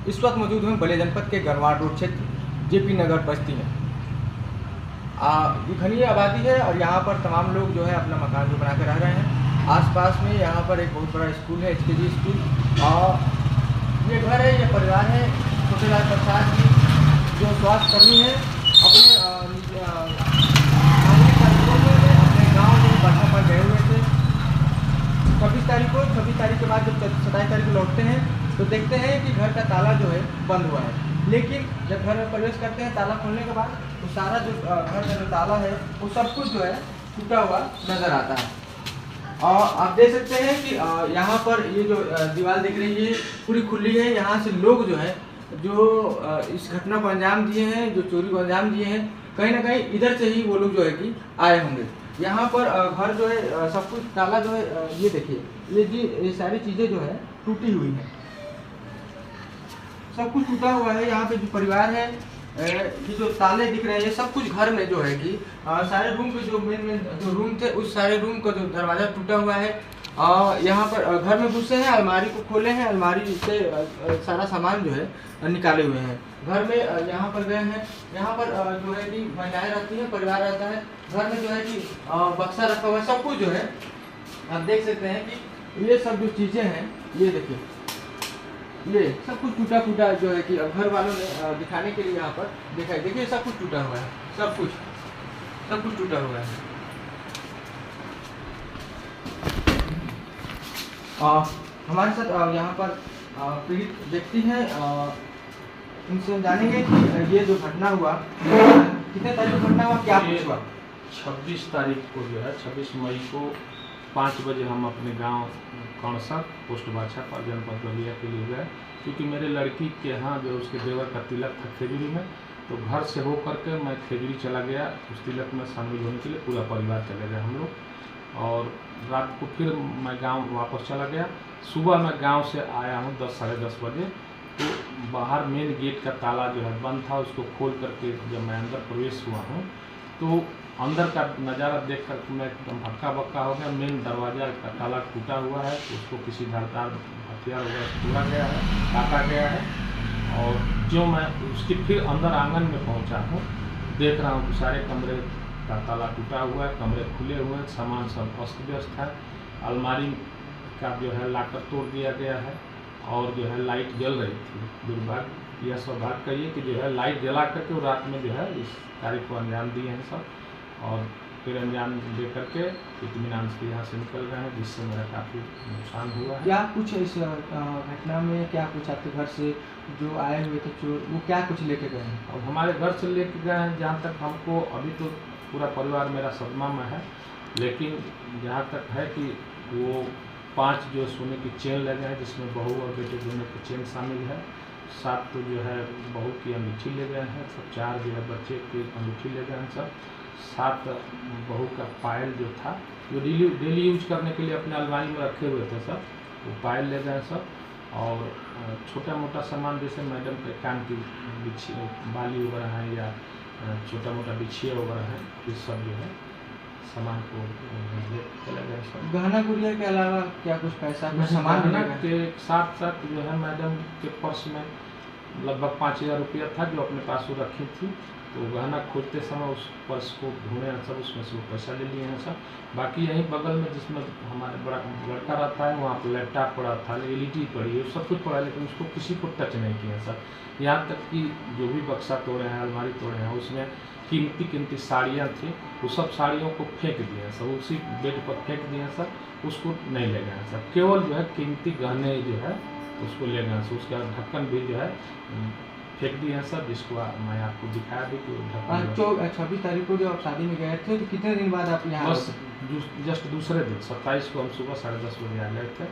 इस वक्त मौजूद हूँ बलिया जनपद के गरवार रोड क्षेत्र जेपी नगर बस्ती में। ये घनी आबादी है और यहाँ पर तमाम लोग जो है अपना मकान जो बना के रह रहे हैं। आसपास में यहाँ पर एक बहुत बड़ा स्कूल है, HKG स्कूल, और ये घर है, ये परिवार है छोटेलाल प्रसाद जी जो स्वास्थ्य कर्मी है। अपने गाँव में बैठा पर गए हुए थे 26 तारीख के बाद जब 27 तारीख को लौटते हैं तो देखते हैं कि घर का ताला जो है बंद हुआ है। लेकिन जब घर में प्रवेश करते हैं ताला खोलने के बाद तो सारा जो घर का जो ताला है वो सब कुछ जो है टूटा हुआ नज़र आता है। और आप देख सकते हैं कि यहाँ पर ये जो दीवार दिख रही है पूरी खुली है। यहाँ से लोग जो है जो इस घटना को अंजाम दिए हैं, जो चोरी को अंजाम दिए हैं, कहीं ना कहीं इधर से ही वो लोग जो है कि आए होंगे। यहाँ पर घर जो है सब कुछ ताला जो है ये देखिए ये सारी चीज़ें जो है टूटी हुई हैं, सब कुछ टूटा हुआ है। यहाँ पे जो परिवार है ये जो ताले दिख रहे हैं सब कुछ घर में जो है कि सारे रूम के जो मेन जो रूम थे उस सारे रूम का जो दरवाज़ा टूटा हुआ है। यहाँ पर घर में घुसे हैं, अलमारी को खोले हैं, अलमारी से सारा सामान जो है निकाले हुए हैं। घर में यहाँ पर गए हैं, यहाँ पर जो है कि महिलाएं रहती हैं, परिवार रहता है। घर में जो है कि बक्सा रखा हुआ है, सब कुछ जो है आप देख सकते हैं कि ये सब जो चीज़ें हैं ये देखिए ये सब कुछ टूटा फूटा जो है कि घर वालों ने दिखाने के लिए यहाँ पर दिखाई। देखिए सब कुछ टूटा हुआ है, सब कुछ टूटा हुआ है। हमारे साथ यहाँ पर पीड़ित व्यक्ति हैं, उनसे जानेंगे कि ये जो घटना हुआ कितने तारीख को घटना हुआ, क्या कुछ हुआ। 26 तारीख को जो है 26 मई को 5 बजे हम अपने गांव कौनसा पोस्ट बाछा पर जनपद बलिया के लिए गए, क्योंकि मेरे लड़की के यहाँ जो उसके देवर का तिलक था खेजड़ी में। तो घर से हो करके मैं खेजड़ी चला गया, उस तिलक में शामिल होने के लिए पूरा परिवार चले गए हम लोग। और रात को फिर मैं गांव वापस चला गया। सुबह मैं गांव से आया हूँ 10 साढ़े 10 बजे। तो बाहर मेन गेट का ताला जो है बंद था, उसको खोल करके जब मैं अंदर प्रवेश हुआ हूँ तो अंदर का नज़ारा देख कर मैं एकदम हक्का बक्का हो गया। मेन दरवाज़ा का ताला टूटा हुआ है, तो उसको किसी धारदार हथियार वगैरह तोड़ा गया है, काटा गया है। और जो मैं उसके फिर अंदर आंगन में पहुंचा हूं, देख रहा हूं कि सारे कमरे का ताला टूटा हुआ है, कमरे खुले हुए हैं, सामान सब अस्त व्यस्त है। अलमारी का जो है लाकर तोड़ दिया गया है और जो है लाइट जल रही थी। दुर्भाग्य यह सौभाग्य कहिए कि जो है लाइट जला करके रात में जो है इस कार्य को अंजाम दिए हैं सब, और फिर अंजाम दे करके इत्मीनान से यहाँ से निकल रहे हैं, जिससे मेरा काफ़ी नुकसान हुआ है। क्या कुछ इस घटना में क्या कुछ आपके घर से जो आए हुए थे चोर वो क्या कुछ लेके गए हैं। और हमारे घर से लेके गए हैं, जहाँ तक हमको अभी तो पूरा परिवार मेरा सदमा में है, लेकिन जहाँ तक है कि वो 5 जो सोने की चेन लगे हैं, जिसमें बहू और बेटे दोनों की चेन शामिल है। 7 तो जो है बहू की अंगूठी ले गए हैं सब, 4 जो है बच्चे की अंगूठी ले गए हैं सब, 7 बहू का पायल जो था जो डेली यूज करने के लिए अपने अलमारी में रखे हुए थे सब, वो पायल ले गए सब। और छोटा मोटा सामान जैसे मैडम के कान की बाली वगैरह हैं या छोटा मोटा बिछिया वगैरह हैं, ये सब जो है सामान को चले गए सब। गहना गुड़िया के अलावा क्या कुछ पैसा कुछ सामान गहना के साथ साथ जो है मैडम के पर्स में लगभग 5000 रुपया था जो अपने पास वो रखी थी। तो गहना खोजते समय उस पर्स को ढूंढे हैं सब, उसमें से वो पैसा ले लिए हैं सब। बाकी यहीं बगल में जिसमें हमारे बड़ा लड़का रहता है वहाँ पर लैपटॉप पड़ा था, LED पड़ी है, सब कुछ पड़ा है, लेकिन उसको किसी को टच नहीं किया सब। यहाँ तक कि जो भी बक्सा तोड़े हैं, अलमारी तोड़े हैं, उसमें कीमती साड़ियाँ थी, वो सब साड़ियों को फेंक दिए हैं सब, उसी बेड पर फेंक दिए हैं सब, उसको नहीं ले गए हैं सब। केवल जो है कीमती गहने जो है उसको ले गए हैं, उसका ढक्कन भी जो है फेंक दिए हैं सब, जिसको मैं आपको दिखाया भी कि ढक्कन। 26 तारीख को जो आप शादी में गए थे तो कितने दिन बाद आप यहाँ बस जस्ट दूसरे दिन 27 को हम सुबह 10:30 बजे आ गए थे,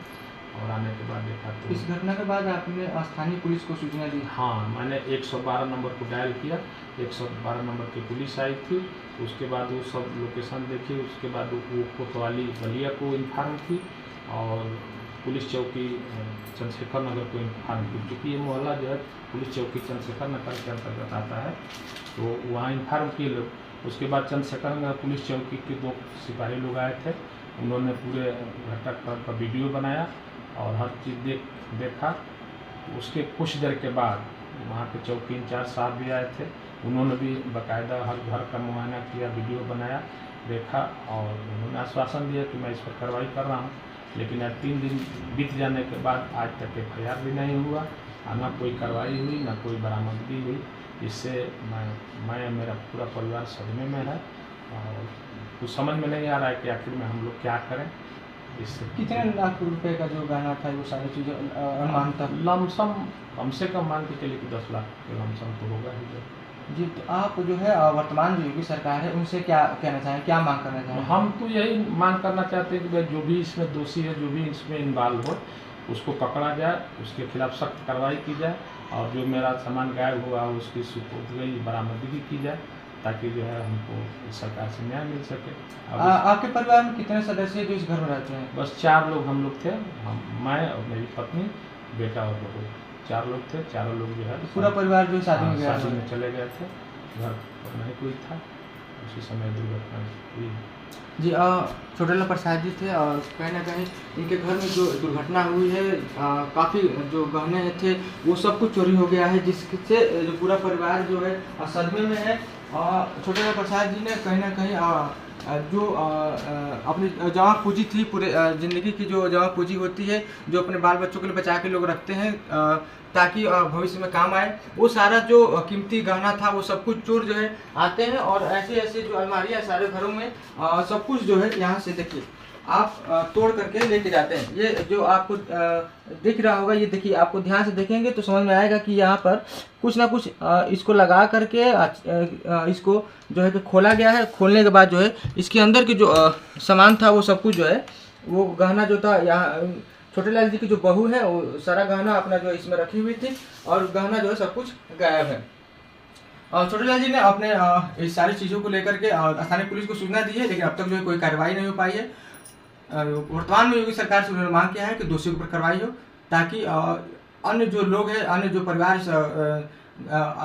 और आने के बाद देखा तो इस घटना के बाद आपने स्थानीय पुलिस को सूचना दी। हाँ, मैंने 112 नंबर को डायल किया, 112 नंबर की पुलिस आई थी। उसके बाद वो सब लोकेशन देखी, उसके बाद वो कोतवाली बलिया को इन्फॉर्म की और पुलिस चौकी चंद्रशेखर नगर को इन्फॉर्म की, क्योंकि ये मोहल्ला जो है पुलिस चौकी चंद्रशेखर नगर के अंतर्गत आता है, तो वहाँ इन्फॉर्म किए लोग। उसके बाद चंद्रशेखर नगर पुलिस चौकी के 2 सिपाही लोग आए थे, उन्होंने पूरे घटनाक्रम का वीडियो बनाया और हर चीज़ देखा। उसके कुछ देर के बाद वहाँ के चौकी इंचार्ज साहब भी आए थे। उन्होंने भी बाकायदा हर घर का मुआयना किया, वीडियो बनाया, देखा और उन्होंने आश्वासन दिया कि मैं इस पर कार्रवाई कर रहा हूँ। लेकिन अब 3 दिन बीत जाने के बाद आज तक FIR भी नहीं हुआ, ना कोई कार्रवाई हुई, ना कोई बरामदगी हुई। इससे मैं मेरा पूरा परिवार सदमे में है और कुछ समझ में नहीं आ रहा है कि आखिर में हम लोग क्या करें। इससे कितने लाख रुपए का जो गहना था वो सारी चीज़ें अनुमान था? लमसम कम से कम मान के चलिए कि 10 लाख के लमसम तो होगा ही। जी, तो आप जो है वर्तमान जो योगी सरकार है उनसे क्या कहना चाहें, क्या मांग करना चाहें? हम तो यही मांग करना चाहते हैं कि भाई जो भी इसमें दोषी है, जो भी इसमें इन्वॉल्व हो, उसको पकड़ा जाए, उसके खिलाफ सख्त कार्रवाई की जाए और जो मेरा सामान गायब हुआ उसकी सुपुर्दगी बरामदगी की जाए ताकि जो है हमको इस सरकार से न्याय मिल सके। आपके परिवार में कितने सदस्य जो इस घर में रहते हैं? बस 4 लोग हम लोग थे, मैं और मेरी पत्नी, बेटा और बहू, 4 लोग थे। चारों लोग जो है पूरा परिवार जो शादी में गया शादी में चले गए थे, घर पर नहीं कोई था, उसी समय दुर्घटना हुई। जी, छोटेलाल प्रसाद जी थे और कहीं ना कहीं इनके घर में जो दुर्घटना हुई है, काफ़ी जो गहने हैं वो सब कुछ चोरी हो गया है, जिससे जो पूरा परिवार जो है सदमे में है। छोटेलाल प्रसाद जी ने कहीं ना कहीं जो अपनी जमा पूंजी थी, पूरे ज़िंदगी की जो जमा पूंजी होती है, जो अपने बाल बच्चों के लिए बचा के लोग रखते हैं ताकि भविष्य में काम आए, वो सारा जो कीमती गहना था वो सब कुछ चोर जो है आते हैं और ऐसे ऐसे जो अलमारियाँ सारे घरों में सब कुछ जो है यहाँ से देखिए आप तोड़ करके लेके जाते हैं। ये जो आपको दिख रहा होगा, ये देखिए, आपको ध्यान से देखेंगे तो समझ में आएगा कि यहाँ पर कुछ ना कुछ इसको लगा करके इसको जो है कि खोला गया है। खोलने के बाद जो है इसके अंदर के जो सामान था वो सब कुछ जो है, वो गहना जो था, यहाँ छोटेलाल जी की जो बहू है वो सारा गहना अपना जो इसमें रखी हुई थी और गहना जो है सब कुछ गायब है। और छोटेलाल जी ने अपने इस सारी चीज़ों को लेकर के स्थानीय पुलिस को सूचना दी है, लेकिन अब तक जो है कोई कार्रवाई नहीं हो पाई है। वर्तमान में योगी सरकार से उन्होंने मांग किया है कि दोषियों पर कार्रवाई हो ताकि अन्य जो लोग हैं, अन्य जो परिवार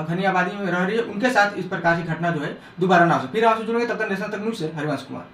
घनी आबादी में रह रही है, उनके साथ इस प्रकार की घटना जो है दोबारा ना हो। फिर आपसे जुड़ेंगे, तब तक नेशनल तक न्यूज़ से हरिवंश कुमार।